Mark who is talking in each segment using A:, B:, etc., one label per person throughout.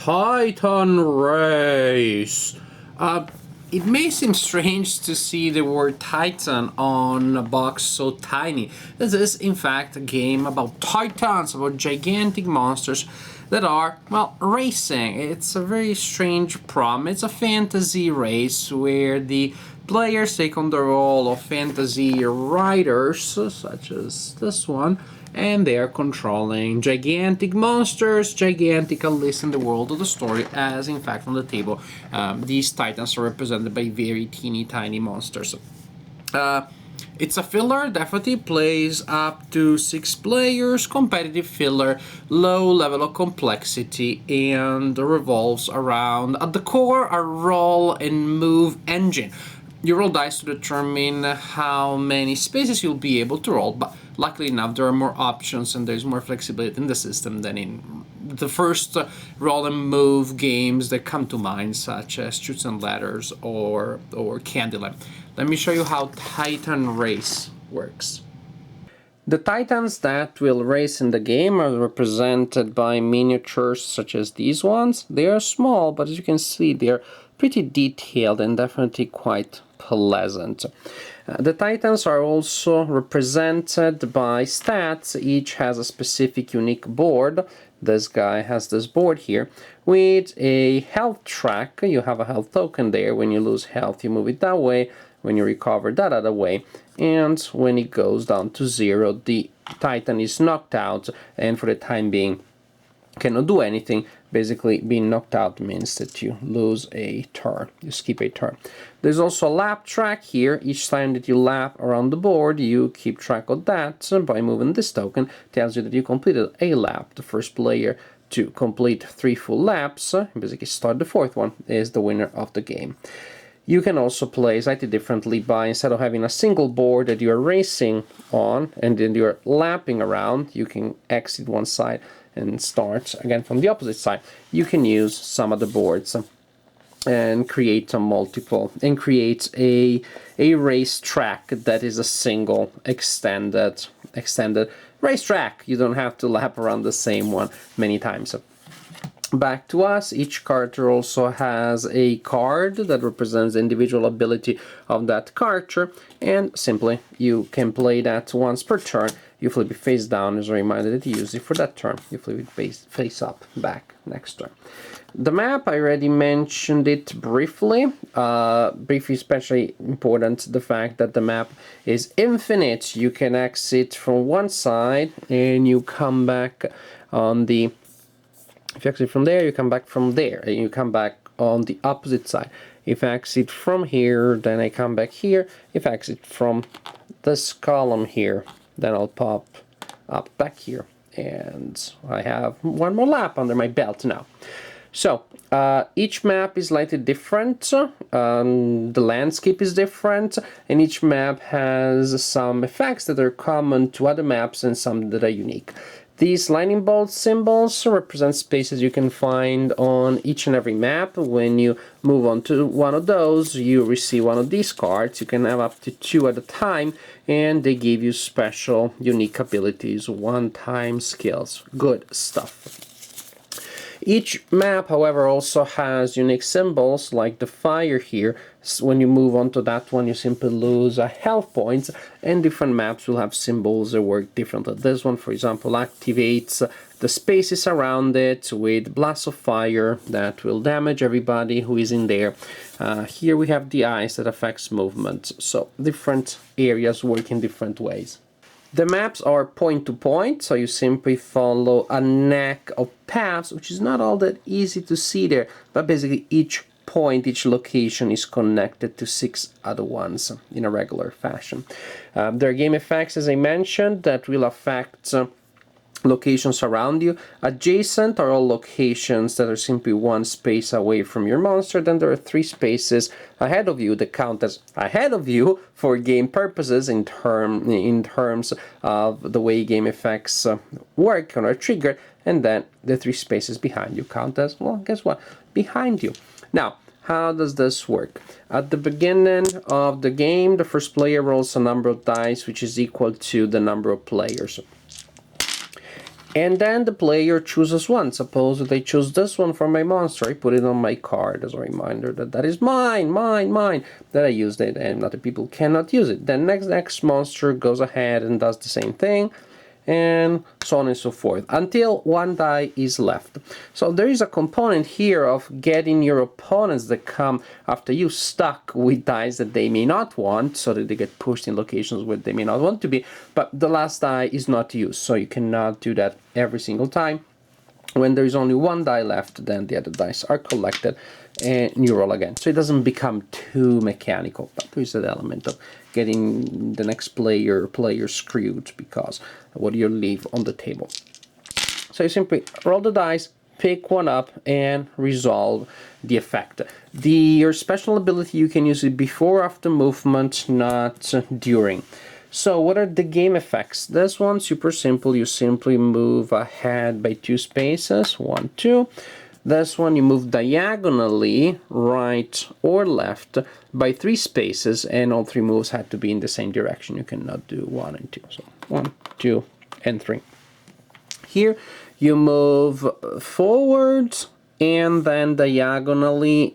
A: Titan Race. It may seem strange to see the word Titan on a box so tiny. This is, in fact, a game about titans, about gigantic monsters that are, well, racing. It's a very strange problem. It's a fantasy race where the players take on the role of fantasy riders, such as this one, and they are controlling gigantic monsters, gigantic at least in the world of the story, as in fact on the table these titans are represented by very teeny tiny monsters. It's a filler, definitely plays up to 6 players, competitive filler, low level of complexity, and revolves around, at the core, a roll and move engine. You roll dice to determine how many spaces you'll be able to roll, but luckily enough there are more options and there's more flexibility in the system than in the first roll and move games that come to mind, such as Chutes and Ladders or Candyland. Let me show you how Titan Race works. The titans that will race in the game are represented by miniatures such as these ones. They are small, but as you can see, they are pretty detailed and definitely quite pleasant. The titans are also represented by stats. Each has a specific unique board. This guy has this board here with a health track. You have a health token there. When you lose health, you move it that way. When you recover, that other way. And when it goes down to 0, the titan is knocked out, and for the time being cannot do anything. Basically, being knocked out means that you lose a turn. You skip a turn. There's also a lap track here. Each time that you lap around the board, you keep track of that by moving this token. Tells you that you completed a lap. The first player to complete 3 full laps, basically start the 4th one, is the winner of the game. You can also play slightly differently by, instead of having a single board that you're racing on and then you're lapping around, you can exit one side and start again from the opposite side. You can use some of the boards and create a multiple and create a race track that is a single extended race track. You don't have to lap around the same one many times. Back to us, each character also has a card that represents the individual ability of that character, and simply you can play that once per turn. You flip it face down as a reminder that you use it for that turn. You flip it face up back next turn. The map, I already mentioned it briefly. Briefly, especially important, the fact that the map is infinite. You can exit from one side and you come back on the... If you exit from there, you come back from there, and you come back on the opposite side. If I exit from here, then I come back here. If I exit from this column here, then I'll pop up back here. And I have one more lap under my belt now. So, each map is slightly different, the landscape is different, and each map has some effects that are common to other maps and some that are unique. These lightning bolt symbols represent spaces you can find on each and every map. When you move on to one of those, you receive one of these cards. You can have up to 2 at a time, and they give you special, unique abilities, one-time skills. Good stuff. Each map, however, also has unique symbols, like the fire here. So when you move on to that one, you simply lose a health points, and different maps will have symbols that work differently. This one, for example, activates the spaces around it with blasts of fire that will damage everybody who is in there. Here we have the ice that affects movement, so different areas work in different ways. The maps are point-to-point, so you simply follow a neck of paths, which is not all that easy to see there, but basically each point, each location is connected to 6 other ones in a regular fashion. There are game effects, as I mentioned, that will affect locations around you. Adjacent are all locations that are simply 1 space away from your monster. Then there are 3 spaces ahead of you that count as ahead of you for game purposes in terms of the way game effects work and are triggered. And then the 3 spaces behind you count as, well, guess what? Behind you. Now, how does this work? At the beginning of the game, the first player rolls a number of dice which is equal to the number of players. And then the player chooses one. Suppose they choose this one for my monster. I put it on my card as a reminder that that is mine, mine. That I used it and other people cannot use it. Then next monster goes ahead and does the same thing, and so on and so forth, until one die is left. So there is a component here of getting your opponents that come after you stuck with dice that they may not want, so that they get pushed in locations where they may not want to be, but the last die is not used, so you cannot do that every single time. When there is only one die left, then the other dice are collected and you roll again. So it doesn't become too mechanical, but there is an element of getting the next player screwed because what do you leave on the table? So you simply roll the dice, pick one up, and resolve the effect. Your special ability, you can use it before or after movement, not during. So what are the game effects? This one, super simple. You simply move ahead by 2 spaces, 1, 2. This one, you move diagonally, right or left, by 3 spaces, and all 3 moves had to be in the same direction. You cannot do 1 and 2. So 1, 2, and 3. Here, you move forward and then diagonally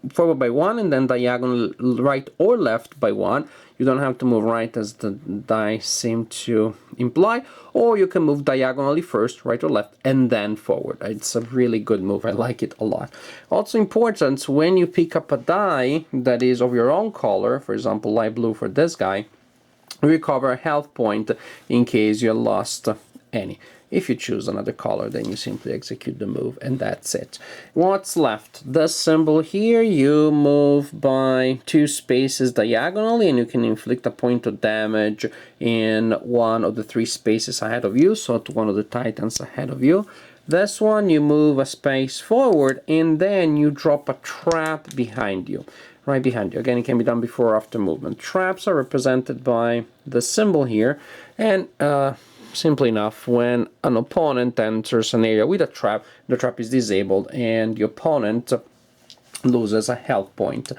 A: forward by 1, and then diagonally right or left by 1. You don't have to move right as the dice seem to imply, or you can move diagonally first, right or left, and then forward. It's a really good move. I like it a lot. Also important, when you pick up a die that is of your own color, for example, light blue for this guy, recover a health point in case you lost any. If you choose another color, then you simply execute the move, and that's it. What's left? This symbol here, you move by 2 spaces diagonally, and you can inflict a point of damage in one of the 3 spaces ahead of you, so to one of the titans ahead of you. This one, you move a space forward, and then you drop a trap behind you. Right behind you. Again, it can be done before or after movement. Traps are represented by the symbol here, and simply enough, when an opponent enters an area with a trap, the trap is disabled and the opponent loses a health point.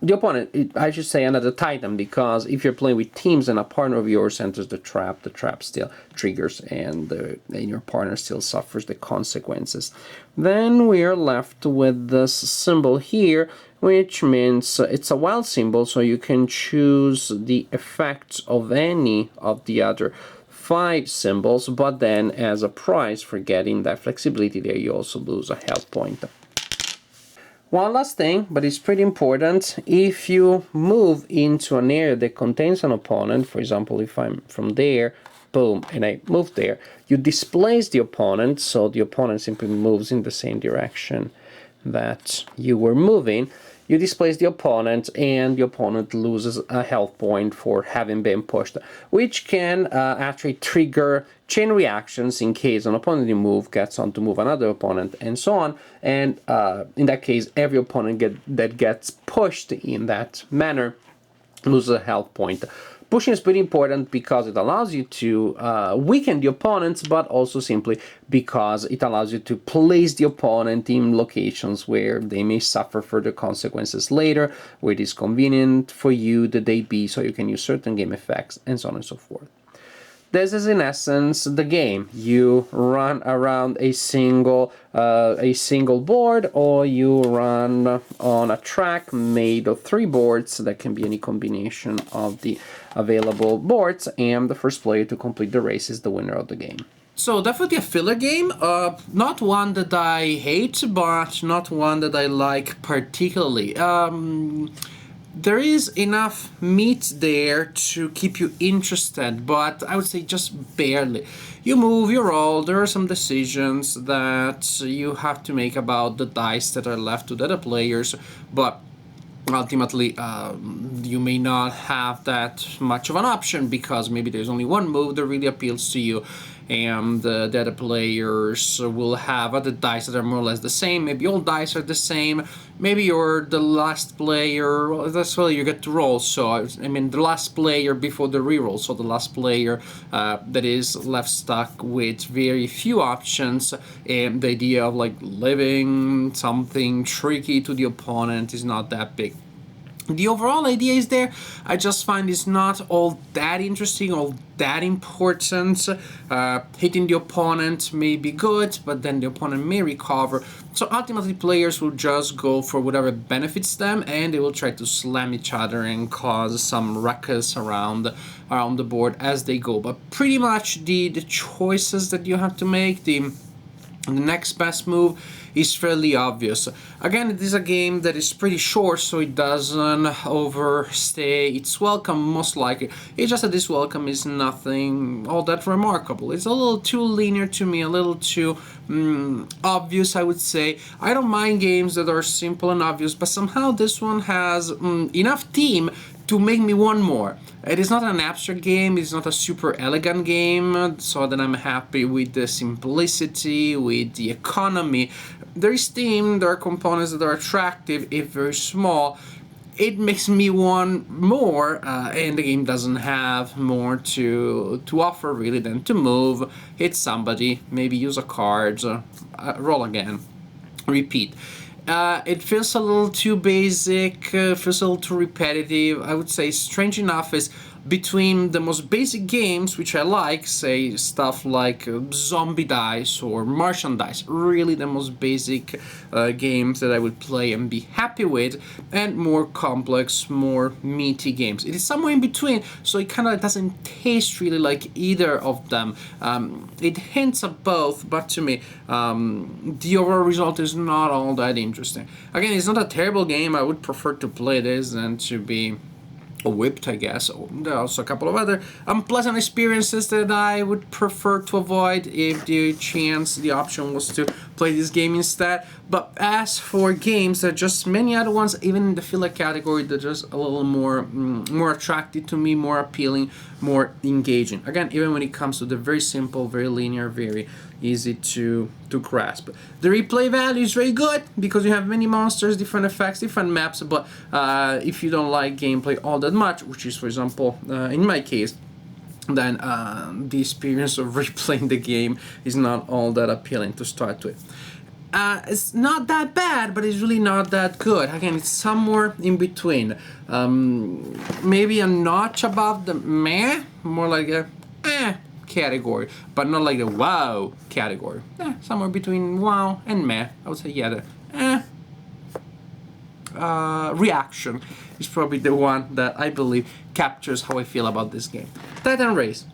A: The opponent, I should say another titan, because if you're playing with teams and a partner of yours enters the trap still triggers and your partner still suffers the consequences. Then we are left with this symbol here, which means it's a wild symbol, so you can choose the effects of any of the other 5 symbols, but then as a price for getting that flexibility there, you also lose a health point. One last thing, but it's pretty important. If you move into an area that contains an opponent, for example, if I'm from there, boom, and I move there, you displace the opponent, so the opponent simply moves in the same direction that you were moving. You displace the opponent, and the opponent loses a health point for having been pushed, which can actually trigger chain reactions in case an opponent you move gets on to move another opponent, and so on. And in that case, every opponent that gets pushed in that manner loses a health point. Pushing is pretty important because it allows you to weaken the opponents, but also simply because it allows you to place the opponent in locations where they may suffer further consequences later, where it is convenient for you that they be, so you can use certain game effects, and so on and so forth. This is in essence the game. You run around a single board, or you run on a track made of 3 boards. That can be any combination of the available boards, and the first player to complete the race is the winner of the game. So definitely a filler game, not one that I hate, but not one that I like particularly. There is enough meat there to keep you interested, but I would say just barely. You move, you roll, there are some decisions that you have to make about the dice that are left to the other players, but ultimately you may not have that much of an option because maybe there's only one move that really appeals to you, and the other players will have other dice that are more or less the same. Maybe all dice are the same. Maybe you're the last player. That's why you get to roll. So I mean, the last player before the reroll. So the last player that is left stuck with very few options. And the idea of like leaving something tricky to the opponent is not that big. The overall idea is there. I just find it's not all that interesting, all that important. Hitting the opponent may be good, but then the opponent may recover. So ultimately, players will just go for whatever benefits them, and they will try to slam each other and cause some ruckus around the board as they go. But pretty much the choices that you have to make, the next best move is fairly obvious. Again, it is a game that is pretty short, so it doesn't overstay its welcome, most likely. It's just that this welcome is nothing all that remarkable. It's a little too linear to me, a little too obvious, I would say. I don't mind games that are simple and obvious, but somehow this one has enough theme to make me want more. It is not an abstract game, it's not a super elegant game, so that I'm happy with the simplicity, with the economy. There is theme, there are components that are attractive, if very small. It makes me want more, and the game doesn't have more to offer really than to move, hit somebody, maybe use a card, roll again, repeat. It feels a little too basic, feels a little too repetitive. I would say strange enough is between the most basic games, which I like, say stuff like Zombie Dice or Martian Dice, really the most basic games that I would play and be happy with, and more complex, more meaty games. It is somewhere in between, so it kind of doesn't taste really like either of them. It hints at both, but to me, the overall result is not all that interesting. Again, it's not a terrible game. I would prefer to play this than to be whipped, I guess. There are also a couple of other unpleasant experiences that I would prefer to avoid if the option was to play this game instead. But as for games, there are just many other ones, even in the filler category, that are just a little more attractive to me, more appealing, more engaging. Again, even when it comes to the very simple, very linear, very easy to grasp. The replay value is very good because you have many monsters, different effects, different maps, but if you don't like gameplay all that much, which is, for example, in my case, then the experience of replaying the game is not all that appealing to start with. It's not that bad, but it's really not that good. Again, it's somewhere in between. Maybe a notch above the meh, more like a category, but not like the wow category. Somewhere between wow and meh. I would say, yeah, the reaction is probably the one that I believe captures how I feel about this game. Titan Race.